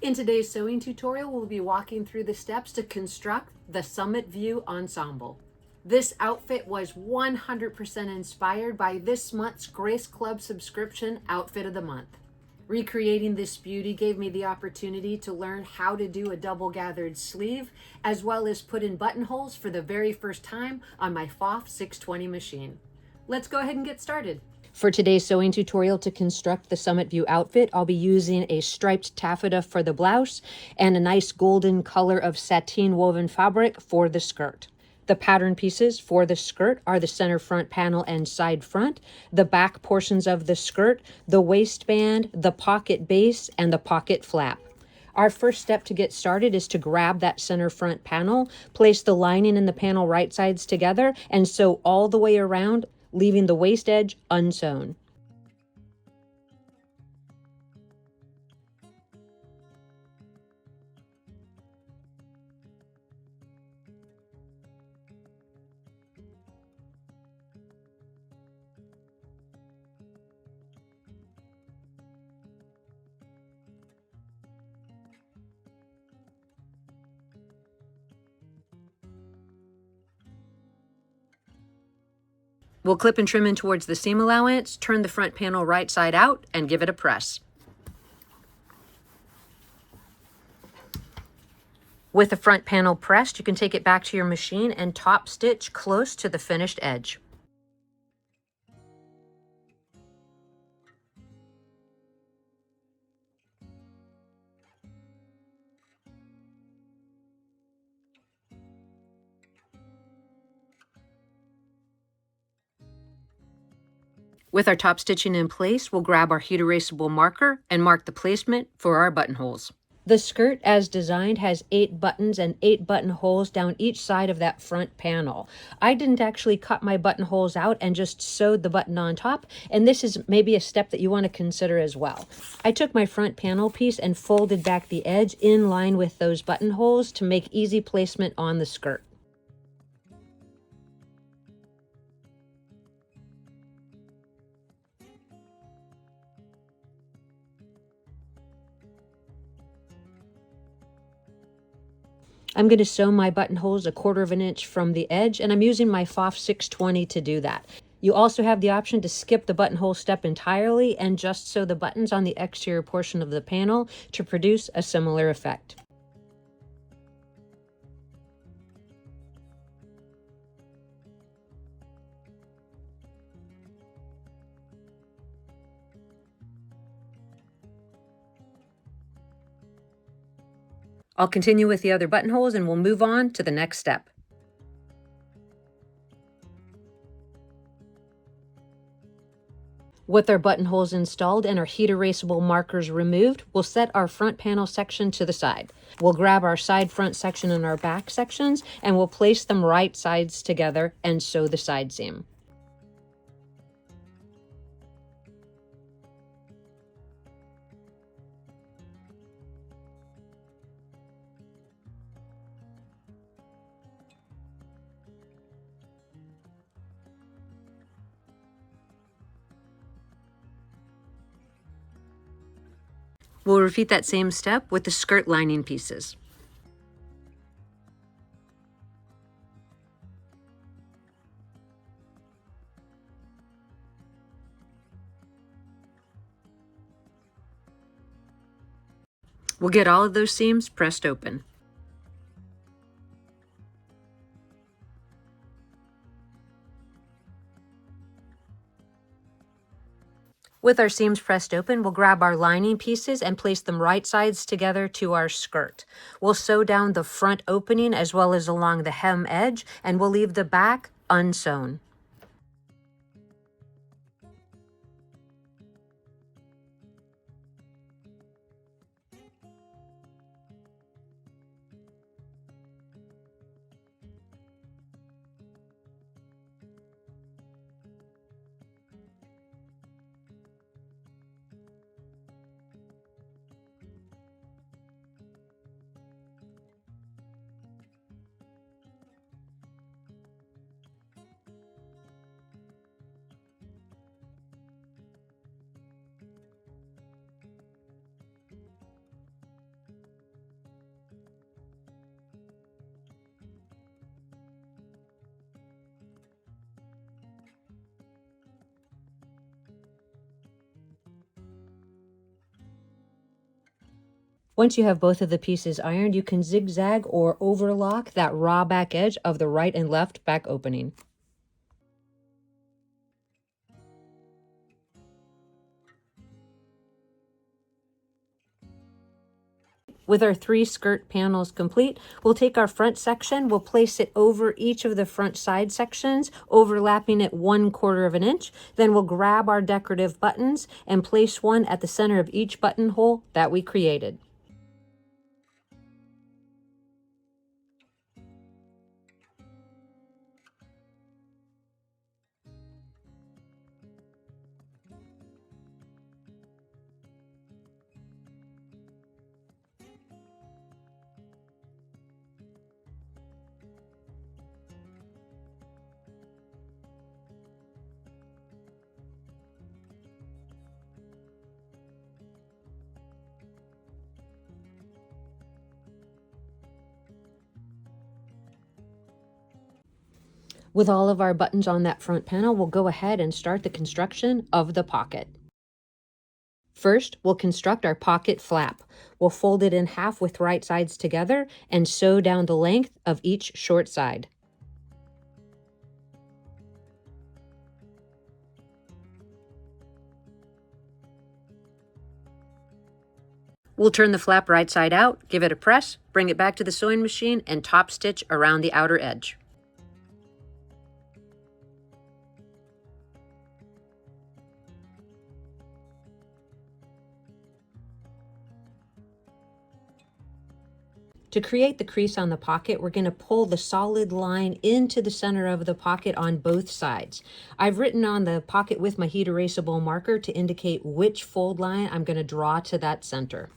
In today's sewing tutorial, we'll be walking through the steps to construct the Summit View Ensemble. This outfit was 100% inspired by this month's Grace Club subscription Outfit of the Month. Recreating this beauty gave me the opportunity to learn how to do a double gathered sleeve, as well as put in buttonholes for the very first time on my FOF 620 machine. Let's go ahead and get started. For today's sewing tutorial to construct the Summit View outfit, I'll be using a striped taffeta for the blouse and a nice golden color of sateen woven fabric for the skirt. The pattern pieces for the skirt are the center front panel and side front, the back portions of the skirt, the waistband, the pocket base, and the pocket flap. Our first step to get started is to grab that center front panel, place the lining and the panel right sides together, and sew all the way around, leaving the waist edge unsewn. We'll clip and trim in towards the seam allowance, turn the front panel right side out, and give it a press. With the front panel pressed, you can take it back to your machine and top stitch close to the finished edge. With our top stitching in place, we'll grab our heat erasable marker and mark the placement for our buttonholes. The skirt, as designed, has 8 buttons and 8 buttonholes down each side of that front panel. I didn't actually cut my buttonholes out and just sewed the button on top, and this is maybe a step that you want to consider as well. I took my front panel piece and folded back the edge in line with those buttonholes to make easy placement on the skirt. I'm going to sew my buttonholes 1/4 inch from the edge, and I'm using my FOF 620 to do that. You also have the option to skip the buttonhole step entirely and just sew the buttons on the exterior portion of the panel to produce a similar effect. I'll continue with the other buttonholes and we'll move on to the next step. With our buttonholes installed and our heat erasable markers removed, we'll set our front panel section to the side. We'll grab our side front section and our back sections and we'll place them right sides together and sew the side seam. We'll repeat that same step with the skirt lining pieces. We'll get all of those seams pressed open. With our seams pressed open, we'll grab our lining pieces and place them right sides together to our skirt. We'll sew down the front opening as well as along the hem edge, and we'll leave the back unsewn. Once you have both of the pieces ironed, you can zigzag or overlock that raw back edge of the right and left back opening. With our 3 skirt panels complete, we'll take our front section, we'll place it over each of the front side sections, overlapping it 1/4 of an inch. Then we'll grab our decorative buttons and place one at the center of each buttonhole that we created. With all of our buttons on that front panel, we'll go ahead and start the construction of the pocket. First, we'll construct our pocket flap. We'll fold it in half with right sides together and sew down the length of each short side. We'll turn the flap right side out, give it a press, bring it back to the sewing machine, and top stitch around the outer edge. To create the crease on the pocket, we're going to pull the solid line into the center of the pocket on both sides. I've written on the pocket with my heat erasable marker to indicate which fold line I'm going to draw to that center.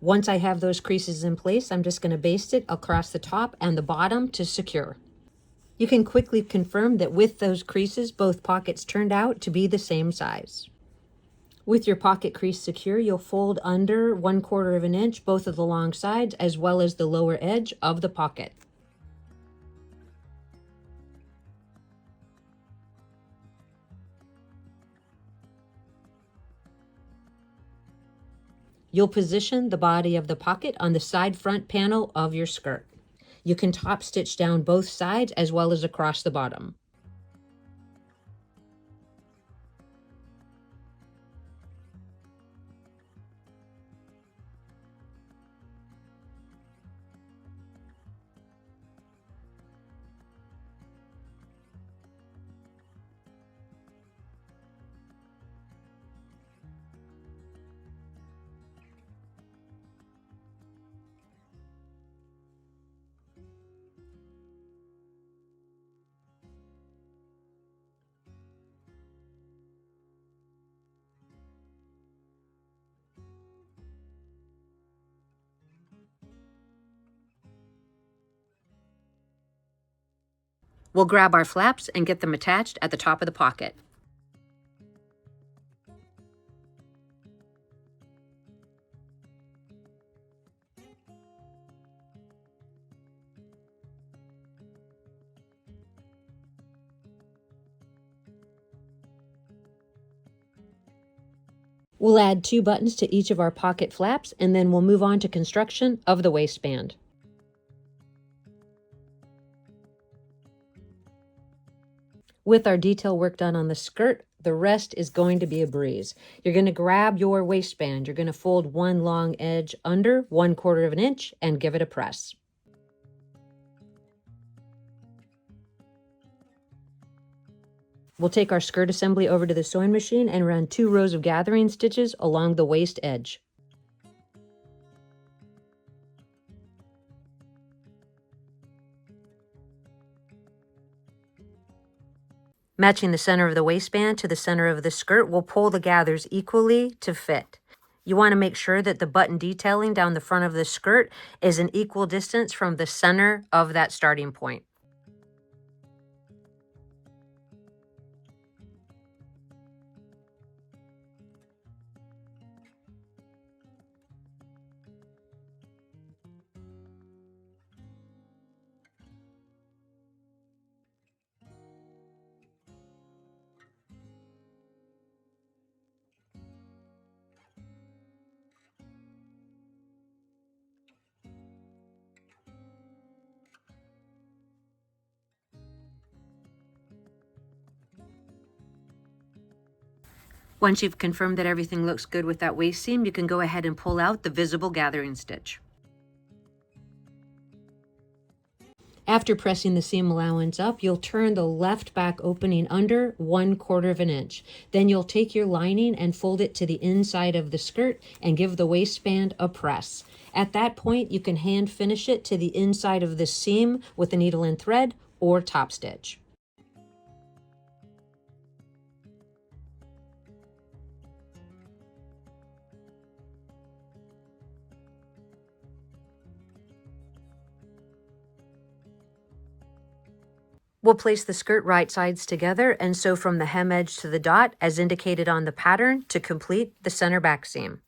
Once I have those creases in place, I'm just going to baste it across the top and the bottom to secure. You can quickly confirm that with those creases, both pockets turned out to be the same size. With your pocket crease secure, you'll fold under 1/4 of an inch both of the long sides as well as the lower edge of the pocket. You'll position the body of the pocket on the side front panel of your skirt. You can top stitch down both sides as well as across the bottom. We'll grab our flaps and get them attached at the top of the pocket. We'll add 2 buttons to each of our pocket flaps, and then we'll move on to construction of the waistband. With our detail work done on the skirt, the rest is going to be a breeze. You're going to grab your waistband, you're going to fold one long edge under 1/4 of an inch and give it a press. We'll take our skirt assembly over to the sewing machine and run 2 rows of gathering stitches along the waist edge. Matching the center of the waistband to the center of the skirt, we'll pull the gathers equally to fit. You want to make sure that the button detailing down the front of the skirt is an equal distance from the center of that starting point. Once you've confirmed that everything looks good with that waist seam, you can go ahead and pull out the visible gathering stitch. After pressing the seam allowance up, you'll turn the left back opening under 1/4 of an inch. Then you'll take your lining and fold it to the inside of the skirt and give the waistband a press. At that point, you can hand finish it to the inside of the seam with a needle and thread or top stitch. We'll place the skirt right sides together and sew from the hem edge to the dot as indicated on the pattern to complete the center back seam.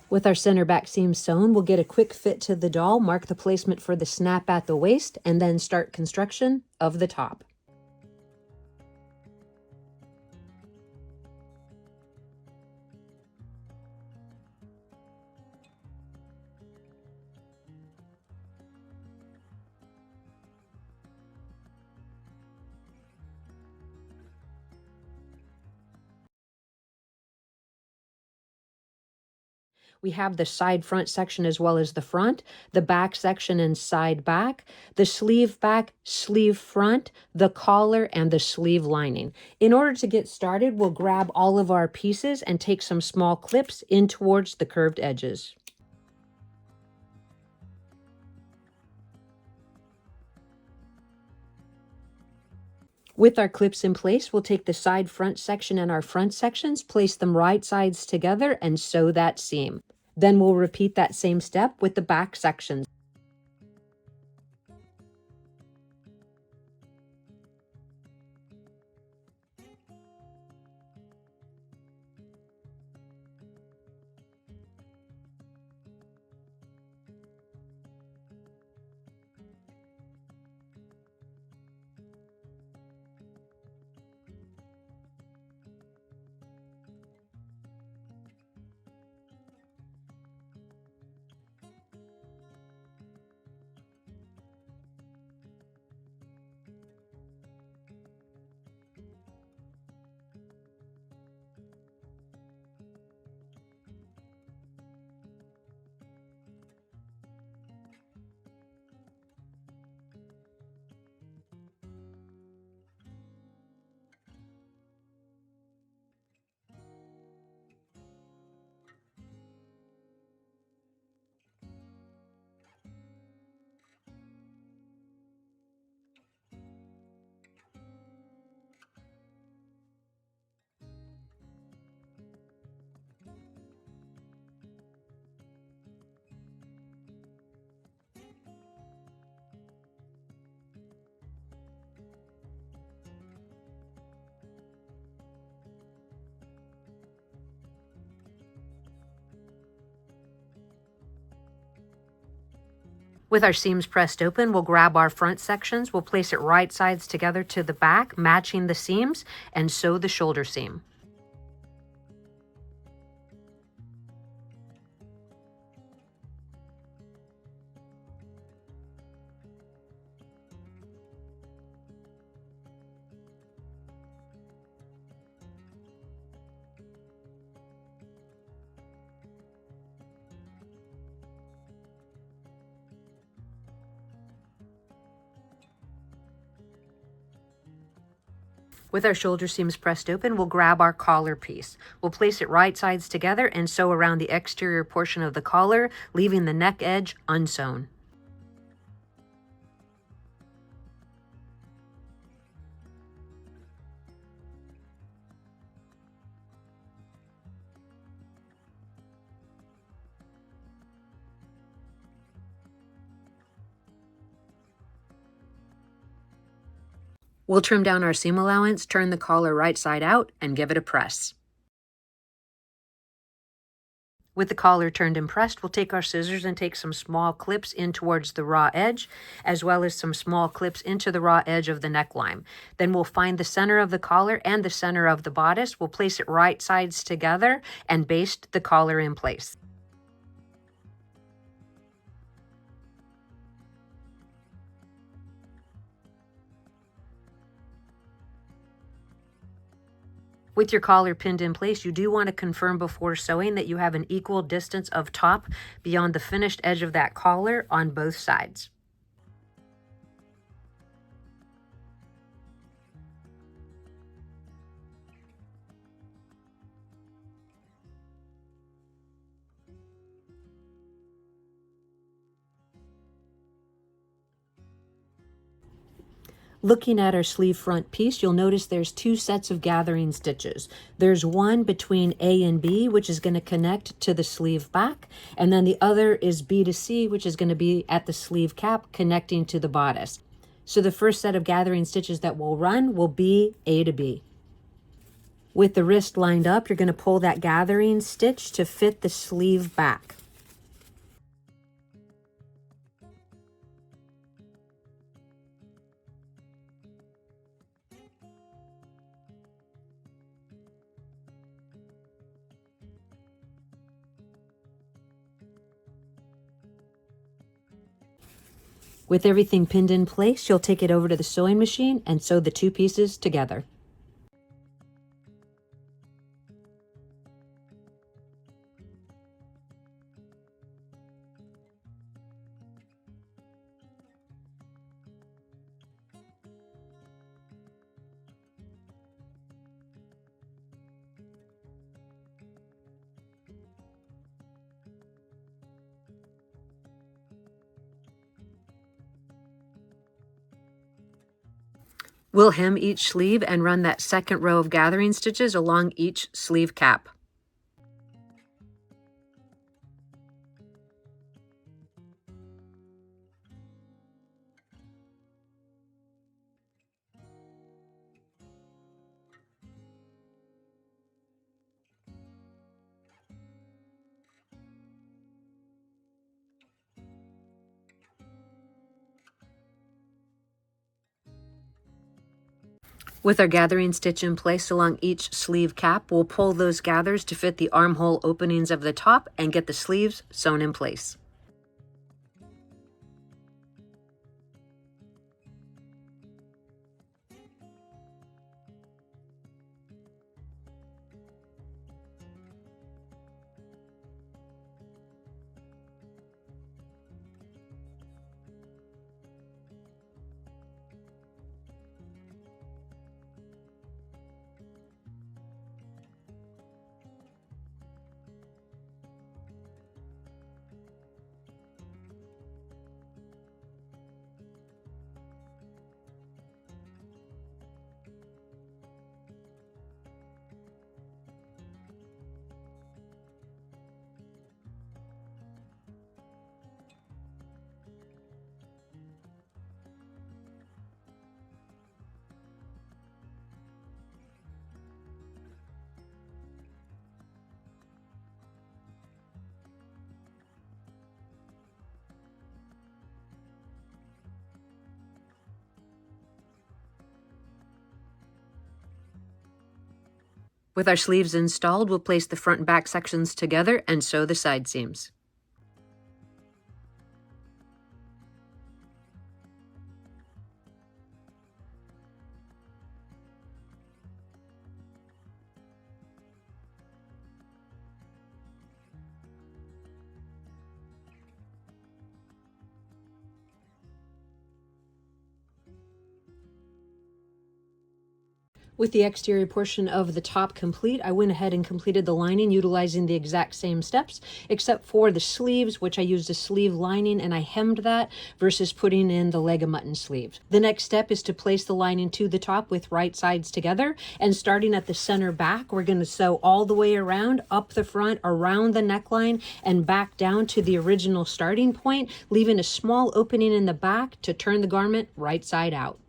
With our center back seam sewn, we'll get a quick fit to the doll, mark the placement for the snap at the waist, and then start construction of the top. We have the side front section as well as the front, the back section and side back, the sleeve back, sleeve front, the collar, and the sleeve lining. In order to get started, we'll grab all of our pieces and take some small clips in towards the curved edges. With our clips in place, we'll take the side front section and our front sections, place them right sides together, and sew that seam. Then we'll repeat that same step with the back sections. With our seams pressed open, we'll grab our front sections, we'll place it right sides together to the back, matching the seams, and sew the shoulder seam. With our shoulder seams pressed open, we'll grab our collar piece. We'll place it right sides together and sew around the exterior portion of the collar, leaving the neck edge unsewn. We'll trim down our seam allowance, turn the collar right side out, and give it a press. With the collar turned and pressed, we'll take our scissors and take some small clips in towards the raw edge, as well as some small clips into the raw edge of the neckline. Then we'll find the center of the collar and the center of the bodice. We'll place it right sides together and baste the collar in place. With your collar pinned in place, you do want to confirm before sewing that you have an equal distance of top beyond the finished edge of that collar on both sides. Looking at our sleeve front piece, you'll notice there's two sets of gathering stitches. There's one between A and B, which is going to connect to the sleeve back, and then the other is B to C, which is going to be at the sleeve cap connecting to the bodice. So the first set of gathering stitches that we'll run will be A to B. With the wrist lined up, you're going to pull that gathering stitch to fit the sleeve back. With everything pinned in place, you'll take it over to the sewing machine and sew the two pieces together. We'll hem each sleeve and run that second row of gathering stitches along each sleeve cap. With our gathering stitch in place along each sleeve cap, we'll pull those gathers to fit the armhole openings of the top and get the sleeves sewn in place. With our sleeves installed, we'll place the front and back sections together and sew the side seams. With the exterior portion of the top complete, I went ahead and completed the lining utilizing the exact same steps, except for the sleeves, which I used a sleeve lining and I hemmed that versus putting in the leg of mutton sleeves. The next step is to place the lining to the top with right sides together, and starting at the center back, we're going to sew all the way around, up the front, around the neckline, and back down to the original starting point, leaving a small opening in the back to turn the garment right side out.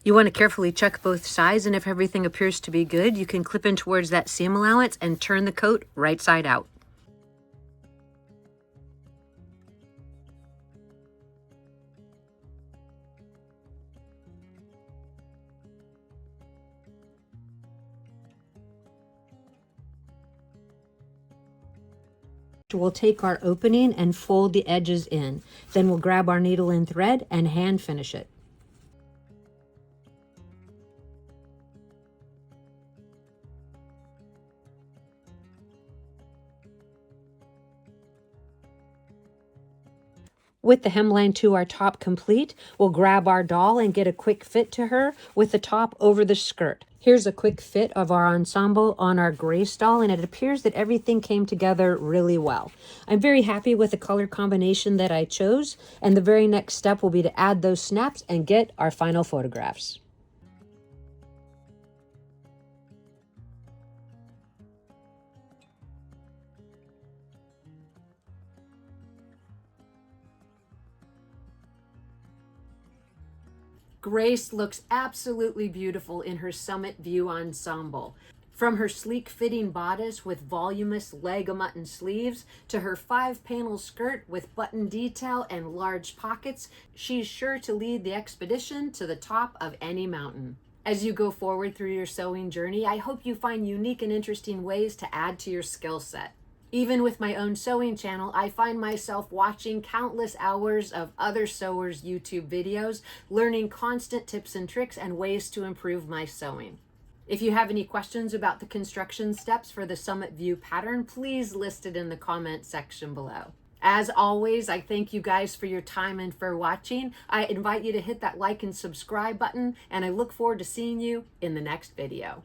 You want to carefully check both sides, and if everything appears to be good, you can clip in towards that seam allowance and turn the coat right side out. We'll take our opening and fold the edges in. Then we'll grab our needle and thread and hand finish it. With the hemline to our top complete, we'll grab our doll and get a quick fit to her with the top over the skirt. Here's a quick fit of our ensemble on our Grace doll, and it appears that everything came together really well. I'm very happy with the color combination that I chose, and the very next step will be to add those snaps and get our final photographs. Grace looks absolutely beautiful in her Summit View ensemble. From her sleek fitting bodice with voluminous leg of mutton sleeves to her 5-panel skirt with button detail and large pockets, she's sure to lead the expedition to the top of any mountain. As you go forward through your sewing journey, I hope you find unique and interesting ways to add to your skill set. Even with my own sewing channel, I find myself watching countless hours of other sewers' YouTube videos, learning constant tips and tricks and ways to improve my sewing. If you have any questions about the construction steps for the Summit View pattern, please list it in the comment section below. As always, I thank you guys for your time and for watching. I invite you to hit that like and subscribe button, and I look forward to seeing you in the next video.